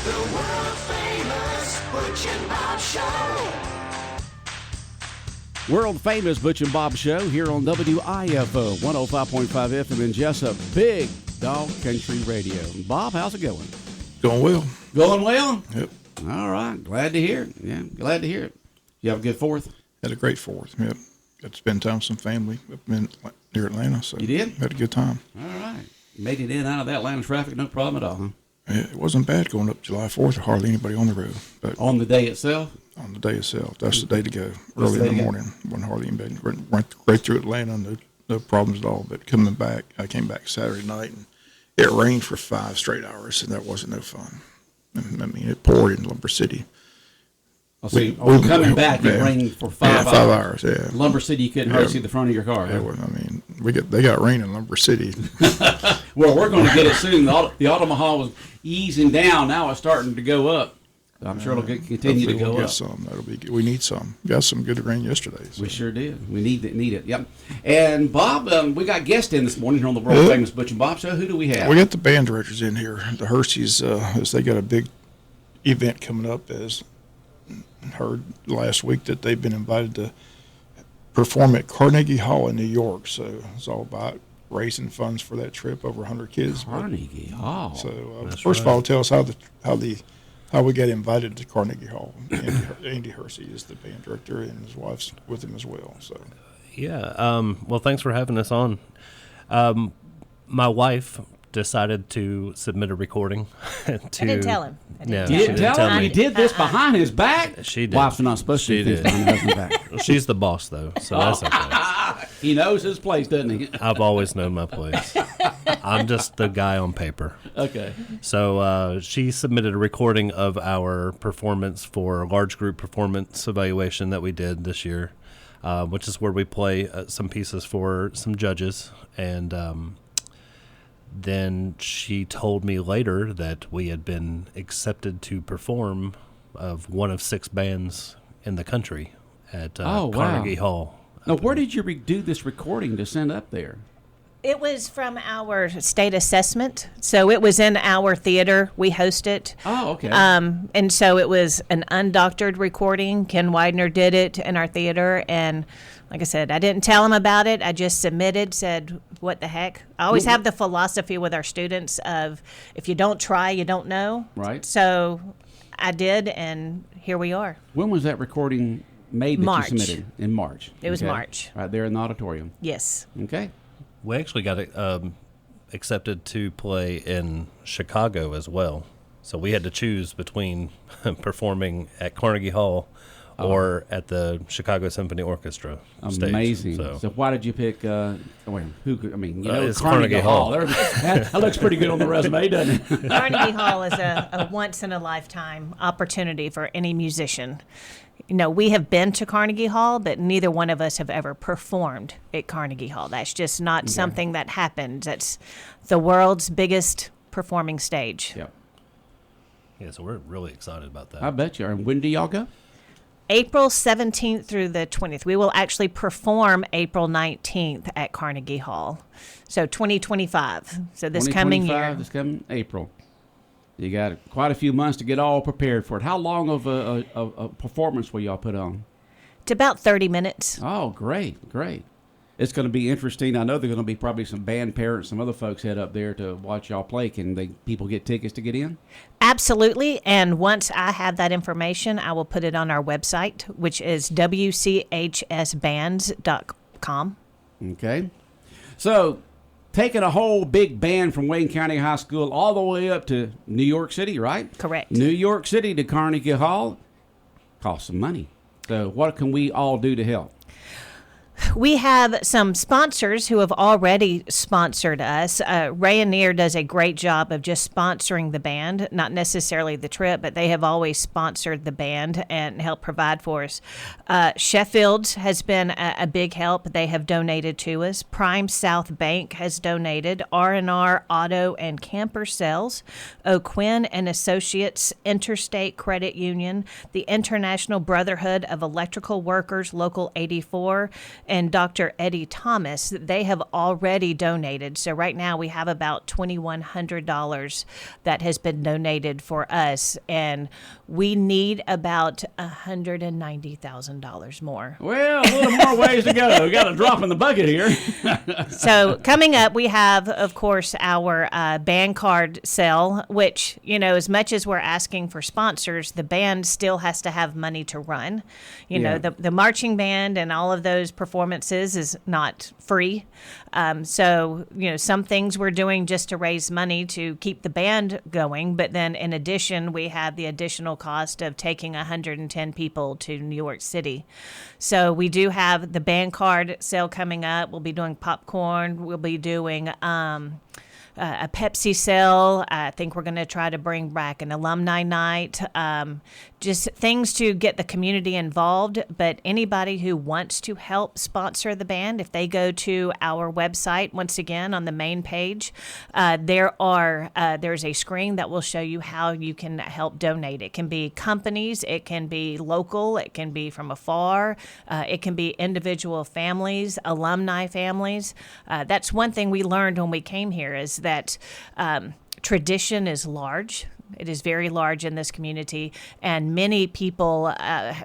The world famous Butch and Bob Show. World famous Butch and Bob Show here on WIFO 105.5 FM in Jesup, Big Dog Country Radio. Bob, how's it going? Going well. Going well? Yep. All right. Glad to hear it. Yeah, glad to hear it. You have a good 4th? Had a great 4th. Yep. Got to spend time with some family up near Atlanta. So you did? Had a good time. All right. Made it in out of that Atlanta traffic, no problem at all, huh? It wasn't bad going up July 4th. Hardly anybody on the road. But on the day itself? On the day itself. That's the day to go. Early in the morning. Wasn't hardly anybody. Went right through Atlanta. No problems at all. But coming back, I came back Saturday night, and it rained for 5 straight hours, and that wasn't no fun. I mean, it poured in Lumber City. Coming back, it rained for 5 hours. 5 hours, yeah. Lumber City, you couldn't hardly see the front of your car. Yeah, well, I mean, they got rain in Lumber City. Well, we're going to get it soon. The Omaha was easing down. Now it's starting to go up. I'm sure it'll continue to go we'll up. Get some. That'll be good. We need some. We got some good rain yesterday. So. We sure did. We need it. Yep. And Bob, we got guests in this morning here on the world famous Butch and Bob Show. Who do we have? We got the band directors in here. The Hershey's, as they got a big event coming up. As heard last week that they've been invited to perform at Carnegie Hall in New York. So it's all about raising funds for that trip. Over 100 kids. Carnegie Hall. So first of all, tell us how we got invited to Carnegie Hall. Andy Hersey is the band director, and his wife's with him as well. So, yeah. Well, thanks for having us on. My wife decided to submit a recording. I didn't tell him. You didn't tell him? He did this behind his back? She did. Wives are not supposed to do things behind their husband's back. She's the boss, though, so that's okay. He knows his place, doesn't he? I've always known my place. I'm just the guy on paper. Okay. So she submitted a recording of our performance for a large group performance evaluation that we did this year, which is where we play some pieces for some judges. And then she told me later that we had been accepted to perform of one of 6 bands in the country at Carnegie Hall. Now, where did you do this recording to send up there? It was from our state assessment, so it was in our theater. We host it. Oh, okay. And so it was an undoctored recording. Ken Widener did it in our theater, and like I said, I didn't tell him about it. I just submitted, said, what the heck? I always have the philosophy with our students of if you don't try, you don't know. Right. So I did, and here we are. When was that recording made that March. you submitted? In March. It was March. Right there in the auditorium. Yes. Okay. We actually got accepted to play in Chicago as well. So we had to choose between performing at Carnegie Hall or at the Chicago Symphony Orchestra stage. Amazing. So why did you pick, it's Carnegie Hall. That looks pretty good on the resume, doesn't it? Carnegie Hall is a once-in-a-lifetime opportunity for any musician. You know, we have been to Carnegie Hall, but neither one of us have ever performed at Carnegie Hall. That's just not something that happens. That's the world's biggest performing stage. Yep. Yeah, so we're really excited about that. I bet you are. And when do y'all go? April 17th through the 20th. We will actually perform April 19th at Carnegie Hall. So 2025. So this coming year. This coming April. You got quite a few months to get all prepared for it. How long of a performance will y'all put on? It's about 30 minutes. Oh, great. It's going to be interesting. I know there's going to be probably some band parents, some other folks head up there to watch y'all play. Can people get tickets to get in? Absolutely. And once I have that information, I will put it on our website, which is wchsbands.com. Okay. So taking a whole big band from Wayne County High School all the way up to New York City, right? Correct. New York City to Carnegie Hall costs some money. So what can we all do to help? We have some sponsors who have already sponsored us. Rayonier does a great job of just sponsoring the band, not necessarily the trip, but they have always sponsored the band and helped provide for us. Sheffield's has been a big help. They have donated to us. Prime South Bank has donated. R&R Auto and Camper Sales, O'Quinn and Associates, Interstate Credit Union, the International Brotherhood of Electrical Workers, Local 84, and Dr. Eddie Thomas, they have already donated. So right now we have about $2,100 that has been donated for us, and we need about $190,000 more. Well, a little more ways to go. We got a drop in the bucket here. So coming up, we have, of course, our band card sale, which, as much as we're asking for sponsors, the band still has to have money to run. The marching band and all of those performances is not free. So some things we're doing just to raise money to keep the band going. But then in addition, we have the additional cost of taking 110 people to New York City. So we do have the band card sale coming up. We'll be doing popcorn. We'll be doing a Pepsi sale. I think we're going to try to bring back an alumni night. Just things to get the community involved. But anybody who wants to help sponsor the band, if they go to our website, once again on the main page, there's a screen that will show you how you can help donate. It can be companies, it can be local, it can be from afar, it can be individual families, alumni families. That's one thing we learned when we came here, is that tradition is large. It is very large in this community, and many people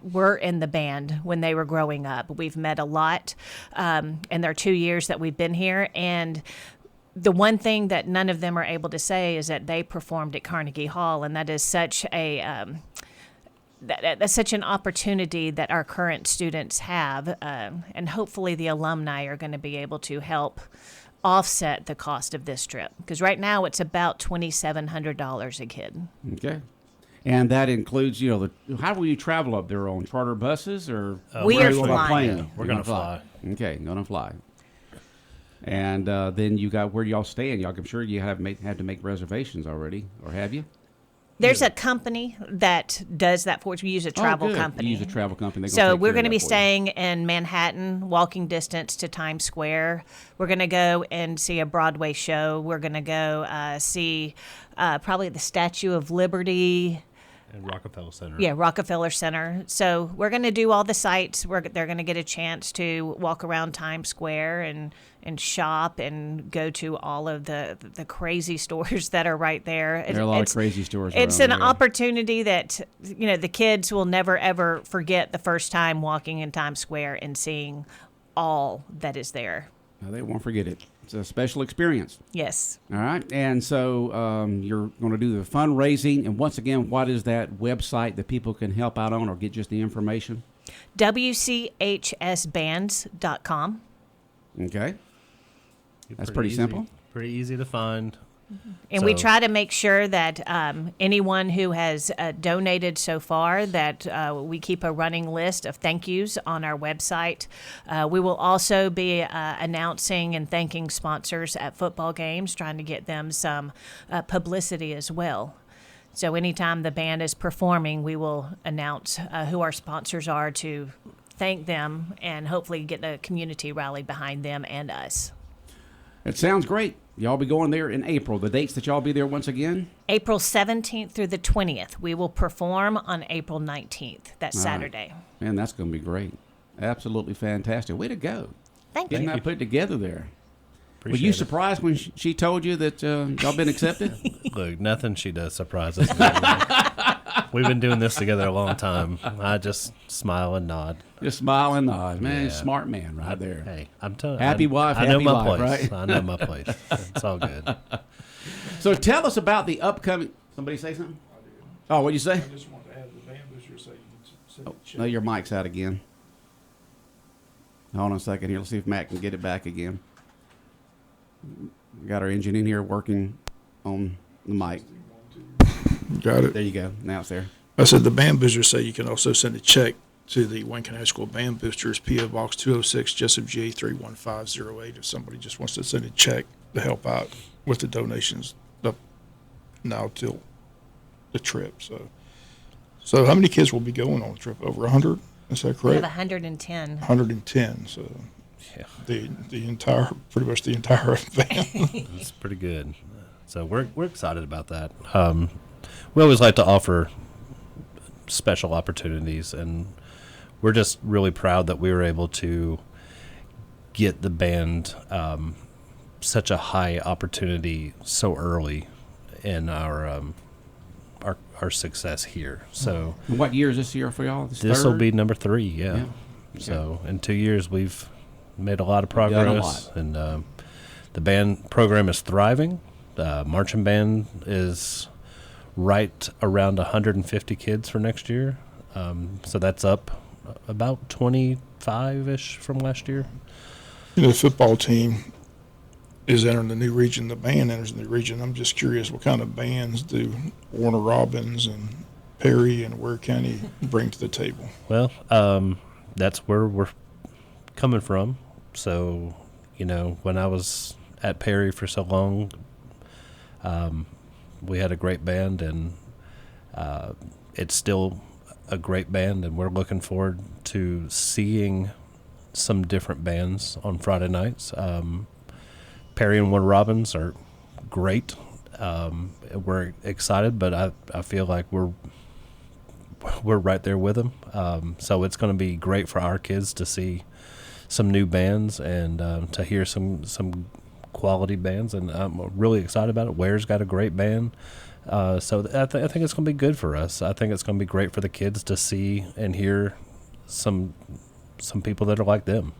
were in the band when they were growing up. We've met a lot in their 2 years that we've been here, and the one thing that none of them are able to say is that they performed at Carnegie Hall, and that is such that's such an opportunity that our current students have, and hopefully the alumni are going to be able to help offset the cost of this trip, because right now it's about $2,700 a kid. Okay. And that includes, how will you travel up there, on charter buses, or we are flying? flying. We're going to fly. Okay, going to fly. And then you got, where y'all staying? I'm sure you had to make reservations already, or have you? There's a company that does that for us. We use a travel company. You use a travel company. So we're going to be staying in Manhattan, walking distance to Times Square. We're going to go and see a Broadway show. We're going to go see probably the Statue of Liberty. And Rockefeller Center. Yeah, Rockefeller Center. So we're going to do all the sites. They're going to get a chance to walk around Times Square and shop and go to all of the crazy stores that are right there. There are a lot of crazy stores. It's an opportunity that the kids will never ever forget, the first time walking in Times Square and seeing all that is there. No, they won't forget it. It's a special experience. Yes. All right. And so you're going to do the fundraising. And once again, what is that website that people can help out on or get just the information? WCHSbands.com. Okay. That's pretty simple. Pretty easy to find. And we try to make sure that anyone who has donated so far, that we keep a running list of thank yous on our website. We will also be announcing and thanking sponsors at football games, trying to get them some publicity as well. So anytime the band is performing, we will announce who our sponsors are to thank them and hopefully get a community rally behind them and us. It sounds great. Y'all be going there in April. The dates that y'all be there once again? April 17th through the 20th. We will perform on April 19th. That's Saturday. Man, that's going to be great. Absolutely fantastic. Way to go. Thank Getting you. that put together there. Were Appreciate you it. surprised when she told you that y'all been accepted? Look, nothing she does surprises me. We've been doing this together a long time. I just smile and nod. Just smile and nod. Man, Yeah. smart man right there. Hey, I'm telling Happy wife, I know happy my life, place. right? I know my place. It's all good. So tell us about the upcoming... Somebody say something? Oh, what'd you say? I just wanted to have the band booster so you can send it check. No, your mic's out again. Hold on a second here. Let's see if Matt can get it back again. We got our engine in here working on the mic. Got it. There you go. Now it's there. I said the band boosters say you can also send a check to the Wayne County High School Band Boosters, P.O. Box 206, Jesup, GA 31508. If somebody just wants to send a check to help out with the donations up now till the trip. So how many kids will be going on the trip? Over 100? Is that We have correct? 110. 110. So Yeah, the entire, pretty much the entire band. it's pretty good. So we're excited about that. We always like to offer special opportunities, and we're just really proud that we were able to get the band such a high opportunity so early in our success here. So And what year is this year for y'all? this will be number 3. Yeah. Yeah. Okay. So in 2 years we've made a lot of Done a progress, lot. and the band program is thriving. Marching band is right around 150 kids for next year. So that's up about 25-ish from last year. The football team is entering the new region. The band enters the new region. I'm just curious, what kind of bands do Warner Robins and Perry and Ware County bring to the table? Well, that's where we're coming from. So, when I was at Perry for so long, we had a great band, and it's still a great band, and we're looking forward to seeing some different bands on Friday nights. Perry and Warner Robins are great. We're excited, but I feel like we're right there with them. So it's going to be great for our kids to see some new bands and to hear some quality bands, and I'm really excited about it. Ware's got a great band. So I think it's going to be good for us. I think it's going to be great for the kids to see and hear some people that are like them.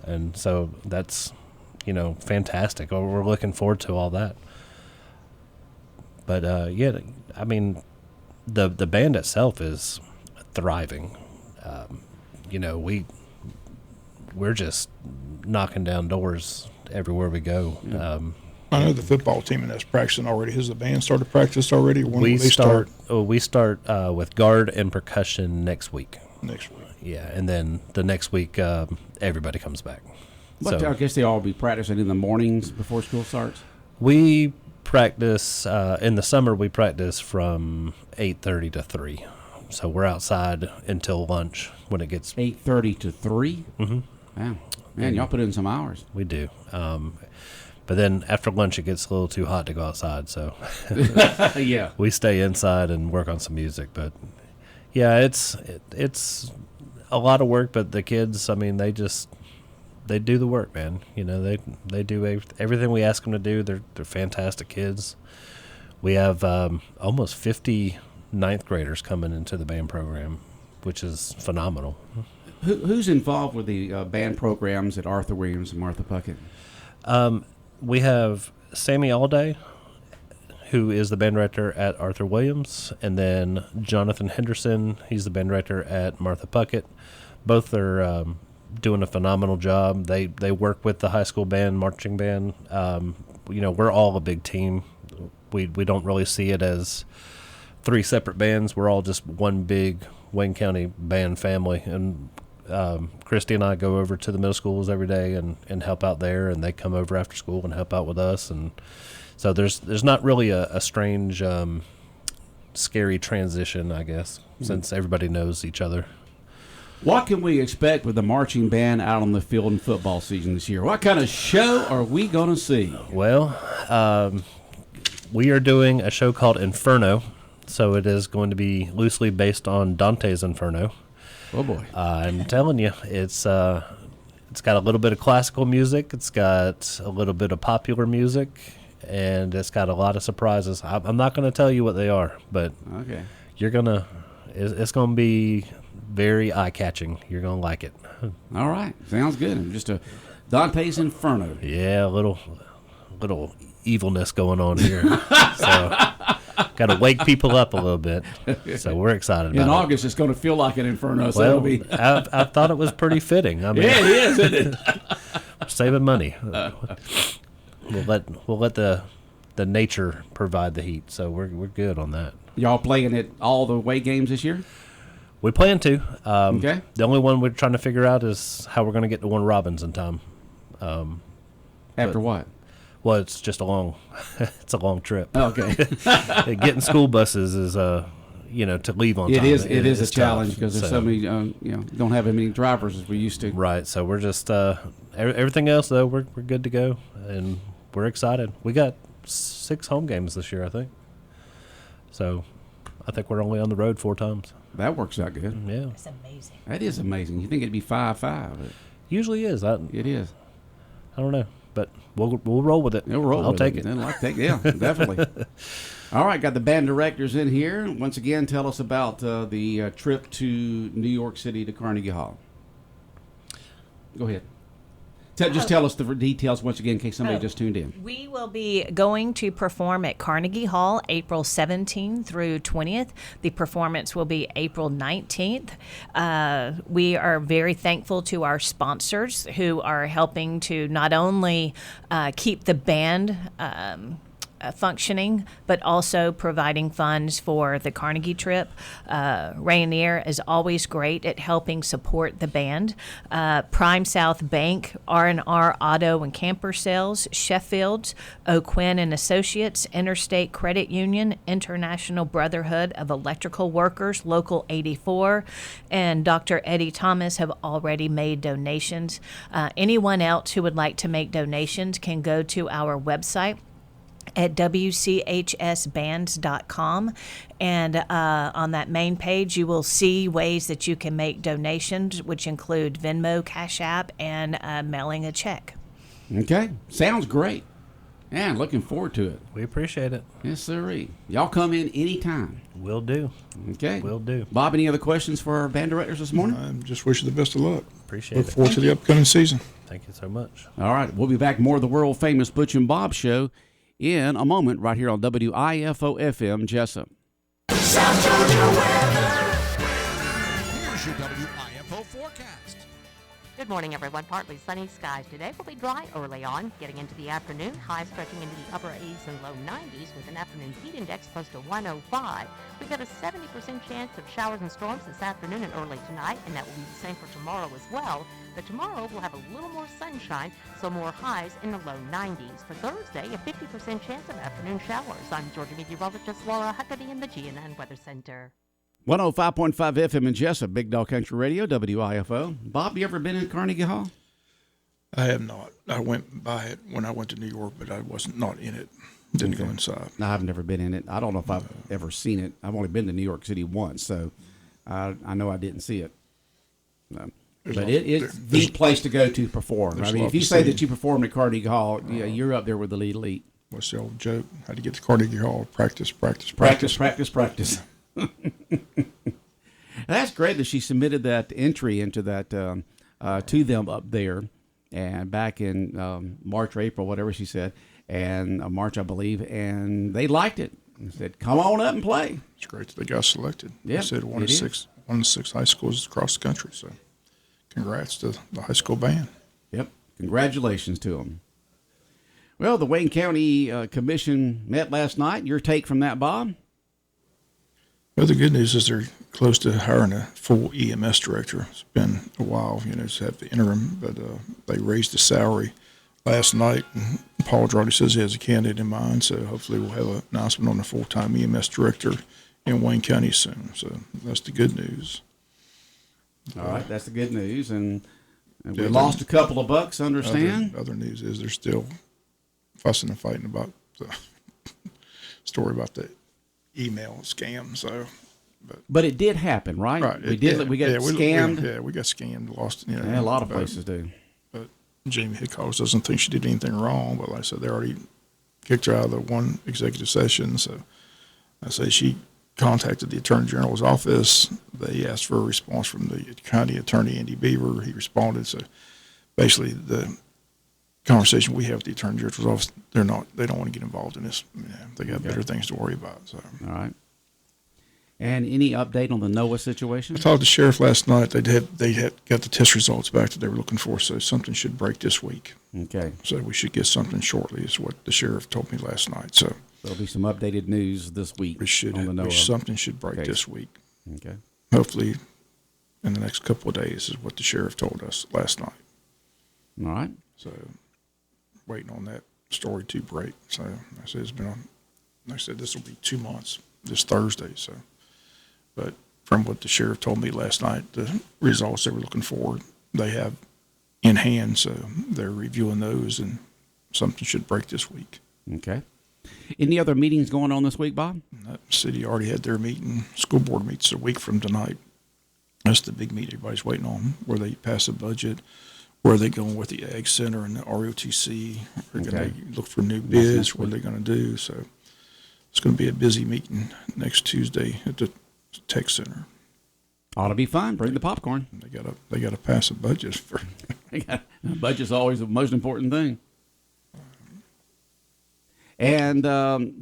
And so that's, fantastic. We're looking forward to all that. But, I mean, the band itself is thriving. We're just knocking down doors everywhere we go. I know the football team that's practicing already. Has the band started practice already? When we will they start? We start with guard and percussion next week. Next week. Yeah, and then the next week everybody comes back. But So I guess they all be practicing in the mornings before school starts. we practice in the summer. We practice from 8:30 to 3. So we're outside until lunch when it gets. 8:30 to 3. Mm-hmm. Wow, man, y'all put in some hours. We do. But then after lunch, it gets a little too hot to go outside, so Yeah. we stay inside and work on some music. But yeah, it's a lot of work. But the kids, I mean, they do the work, man. They do everything we ask them to do. They're fantastic kids. We have almost 50 ninth graders coming into the band program, which is phenomenal. Who's involved with the band programs at Arthur Williams and Martha Puckett? We have Sammy Allday, who is the band director at Arthur Williams, and then Jonathan Henderson. He's the band director at Martha Puckett. Both are doing a phenomenal job. They work with the high school band, marching band. We're all a big team. We don't really see it as 3 separate bands. We're all just one big Wayne County band family, and Christy and I go over to the middle schools every day and help out there, and they come over after school and help out with us. And so there's not really a strange, scary transition, I guess, since everybody knows each other. What can we expect with the marching band out on the field in football season this year? What kind of show are we going to see? Well, we are doing a show called Inferno, so it is going to be loosely based on Dante's Inferno. Oh boy! I'm telling you, it's got a little bit of classical music, it's got a little bit of popular music, and it's got a lot of surprises. I'm not going to tell you what they are, but Okay. it's going to be very eye-catching. You're going to like it. All right. Sounds good. Just a Dante's Inferno. Yeah, a little evilness going on here. So got to wake people up a little bit. So we're excited about In it. August, it's going to feel like an Inferno. So Well, it'll be. I thought it was pretty fitting. I mean, Yeah, it is, isn't it? saving money. We'll let the nature provide the heat. So we're good on that. Y'all playing at all the away games this year? We plan to. Okay. The only one we're trying to figure out is how we're going to get to Warner Robins in time. After what? Well, it's just a long trip. Okay. Getting school buses is to leave on time. It is a tough. challenge because there's so many, don't have as many drivers as we used to. Right. So we're just everything else though we're good to go, and we're excited. We got 6 home games this year, I think. So I think we're only on the road 4 times. That works out good. Yeah. That's amazing. That is amazing. You think it'd be 5-5? Usually is. It is. I don't know, but we'll roll with it. We'll roll I'll with take it. it. I like that. Yeah, definitely. All right, got the band directors in here. Once again, tell us about the trip to New York City to Carnegie Hall. Go ahead. Just tell us the details once again in case somebody just tuned in. We will be going to perform at Carnegie Hall April 17th through 20th. The performance will be April 19th. We are very thankful to our sponsors who are helping to not only keep the band functioning, but also providing funds for the Carnegie trip. Rainier is always great at helping support the band. Prime South Bank, R&R Auto and Camper Sales, Sheffield's, O'Quinn and Associates, Interstate Credit Union, International Brotherhood of Electrical Workers, Local 84, and Dr. Eddie Thomas have already made donations. Anyone else who would like to make donations can go to our website at wchsbands.com, and on that main page you will see ways that you can make donations, which include Venmo, Cash App, and mailing a check. Okay, sounds great. Yeah, looking forward to it. We appreciate it. Yes, sirree. Y'all come in anytime. Will do. Okay. Will do. Bob, any other questions for our band directors this morning? I just wish you the best of luck. Appreciate Look it. forward to the upcoming season. Thank you so much. All right, we'll be back more of the world famous Butch and Bob show in a moment right here on WIFO FM Jesup. South Georgia weather. Here's your WIFO forecast. Good morning, everyone. Partly sunny skies today. Will be dry early on. Getting into the afternoon, highs stretching into the upper 80s and low 90s with an afternoon heat index close to 105. We've got a 70% chance of showers and storms this afternoon and early tonight, and that will be the same for tomorrow as well. But tomorrow we'll have a little more sunshine, so more highs in the low 90s. For Thursday, a 50% chance of afternoon showers. I'm Georgia meteorologist Laura Huckabee in the GNN Weather Center. 105.5 FM in Jesup, Big Dog Country Radio, WIFO. Bob, you ever been in Carnegie Hall? I have not. I went by it when I went to New York, but I wasn't not in it. Didn't go inside. No, I've never been in it. I don't know if I've ever seen it. I've only been to New York City once, so I know I didn't see it. No. But it's the place to go to perform. I mean, if you say that you performed at Carnegie Hall, yeah, you're up there with the elite. What's the old joke? How to get to Carnegie Hall? Practice. That's great that she submitted that entry into that to them up there, and back in March or April, whatever she said, and March, I believe, and they liked it. And said, "Come on up and play." It's great that they got selected. Yeah, they said one of six high schools across the country. So, congrats to the high school band. Yep, congratulations to them. Well, the Wayne County Commission met last night. Your take from that, Bob? Well, the good news is they're close to hiring a full EMS director. It's been a while, to have the interim, but they raised the salary last night. And Paul already says he has a candidate in mind, so hopefully we'll have an announcement on the full-time EMS director in Wayne County soon. So that's the good news. All right, that's the good news. And we lost a couple of bucks, understand? Other news is they're still fussing and fighting about the story about the email scam. So, but it did happen, right? Right. We got scammed. We got scammed, lost. A lot of places do. But Jamie Hickox doesn't think she did anything wrong. But like I said, they already kicked her out of the one executive session. So I say she contacted the Attorney General's office. They asked for a response from the county attorney, Andy Beaver. He responded. So basically, the conversation we have with the Attorney General's office, they don't want to get involved in this. They got better things to worry about. So. All right. And any update on the NOAA situation? I talked to the sheriff last night. They had got the test results back that they were looking for, so something should break this week. Okay. So we should get something shortly, is what the sheriff told me last night. So there'll be some updated news this week. On the NOAA. Something should break this week. Okay. Hopefully, in the next couple of days, is what the sheriff told us last night. All right. So waiting on that story to break. So I said this will be 2 months this Thursday. So. But from what the sheriff told me last night, the results they were looking for, they have in hand, so they're reviewing those, and something should break this week. Okay. Any other meetings going on this week, Bob? The city already had their meeting. School board meets a week from tonight. That's the big meeting everybody's waiting on, where they pass a budget, where are they going with the Ag Center and the ROTC? They're going Okay. to look for new That's bids. next What are week. they going to do? So it's going to be a busy meeting next Tuesday at the Tech Center. Ought to be fun. Bring the popcorn. They got to pass a budget for. Budget's always the most important thing. And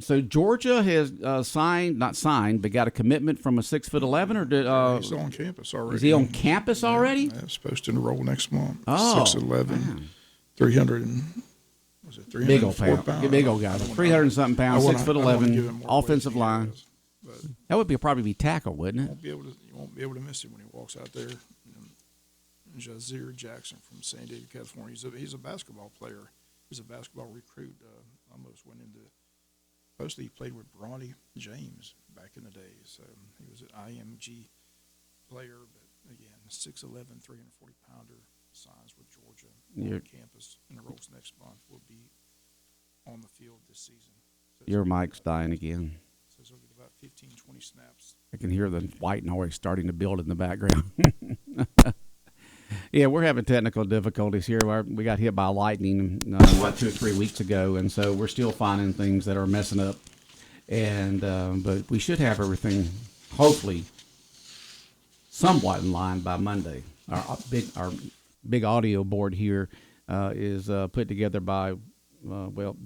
so Georgia has not signed, but got a commitment from a 6'11", or did He's on campus already. is he on campus already? Yeah, supposed to enroll next month. Oh, 6'11", man. 300 and was it 304 Big old pound, pounds? big old guy, 300 and something pounds, 6'11", offensive line. But That would probably be tackle, wouldn't it? you won't be able to miss him when he walks out there. Jazir Jackson from San Diego, California. He's a basketball player. He's a basketball recruit. Almost went into. Supposedly he played with Bronny James back in the day. So he was an IMG player. But again, 6'11", 340-pounder, signs with Georgia on campus, enrolls next month. Will be on the field this season. So Your mic's dying again. so he'll get about 15, 20 snaps. I can hear the white noise starting to build in the background. Yeah, we're having technical difficulties here. We got hit by lightning 2 or 3 weeks ago, and so we're still finding things that are messing up. And but we should have everything, hopefully, somewhat in line by Monday. Our big audio board here is put together by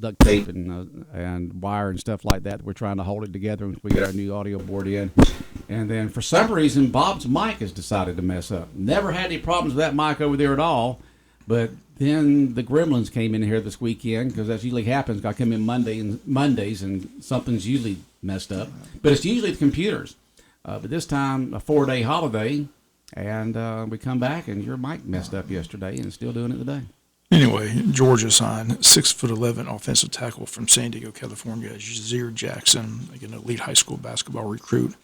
duct tape and wire and stuff like that. We're trying to hold it together once we get our new audio board in. And then for some reason, Bob's mic has decided to mess up. Never had any problems with that mic over there at all. But then the gremlins came in here this weekend, because that usually happens. I come in Mondays and something's usually messed up. But it's usually the computers. But this time, a 4-day holiday, and we come back and your mic messed up yesterday and it's still doing it today. Anyway, Georgia signed 6'11" offensive tackle from San Diego, California, Jazir Jackson, like an elite high school basketball recruit.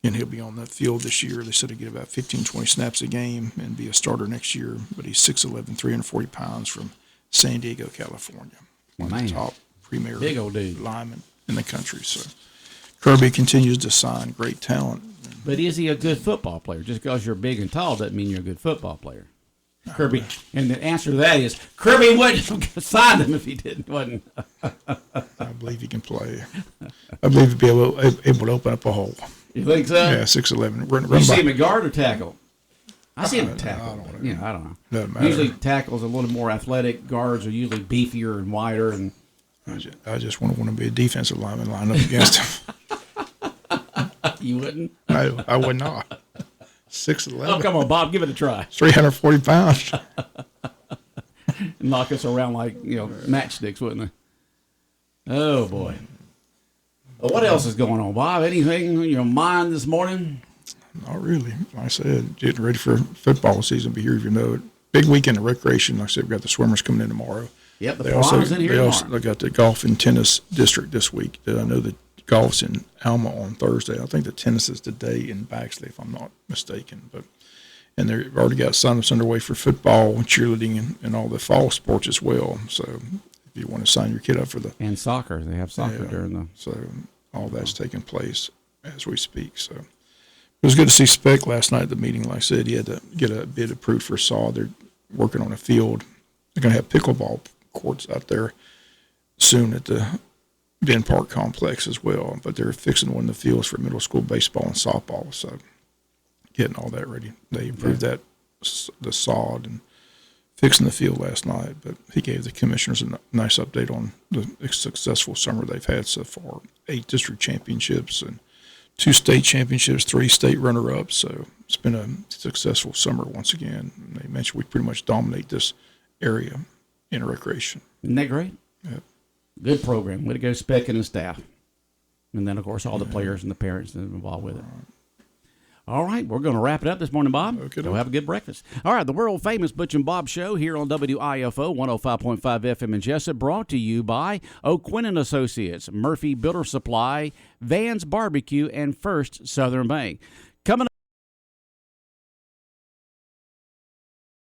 And he'll be on the field this year. They said he'll get about 15, 20 snaps a game and be a starter next year. But he's 6'11", 340 pounds from San Diego, California. One of the top premier big old dude linemen in the country. So Kirby continues to sign great talent. But is he a good football player? Just because you're big and tall doesn't mean you're a good football player. Kirby, and the answer to that is Kirby wouldn't have signed him if he wasn't. I believe he can play. I believe he'd be able to open up a hole. You think so? Yeah, 6'11". You see him at guard or tackle? I see him at tackle. I don't know. I don't know. Doesn't matter. Usually tackles are a little more athletic. Guards are usually beefier and wider. And I just want to be a defensive lineman line up against him. You wouldn't? I would not. 6'11". Oh, come on, Bob, give it a try. 340 pounds. Knock us around like matchsticks, wouldn't they? Oh boy. Well, what else is going on, Bob? Anything in your mind this morning? Not really. Like I said, getting ready for football season. Be here if you know it. Big weekend of recreation. Like I said, we've got the swimmers coming in tomorrow. Yep, the Piranha's in here tomorrow. They got the golf and tennis district this week. I know the golf's in Alma on Thursday. I think the tennis is today in Baxley, if I'm not mistaken. And they've already got sign-ups underway for football, cheerleading, and all the fall sports as well. So if you want to sign your kid up for the and soccer, they have soccer during the. So all that's taking place as we speak. So it was good to see Speck last night at the meeting. Like I said, he had to get a bid approved for SAW. They're working on a field. They're going to have pickleball courts out there soon at the Ben Park complex as well. But they're fixing one of the fields for middle school baseball and softball. So getting all that ready. They approved that, the sod, and fixing the field last night. But he gave the commissioners a nice update on the successful summer they've had so far. 8 district championships and 2 state championships, 3 state runner-ups. So it's been a successful summer once again. And they mentioned we pretty much dominate this area in recreation. Isn't that great? Yep. Good program. Way to go, Speck and the staff. And then, of course, all the players and the parents that are involved with it. All right, we're going to wrap it up this morning, Bob. Okay, Go have a good breakfast. All right, the world-famous Butch and Bob Show here on WIFO 105.5 FM in Jesup, brought to you by O'Quinn & Associates, Murphy Builder Supply, Van's Barbecue, and First Southern Bank.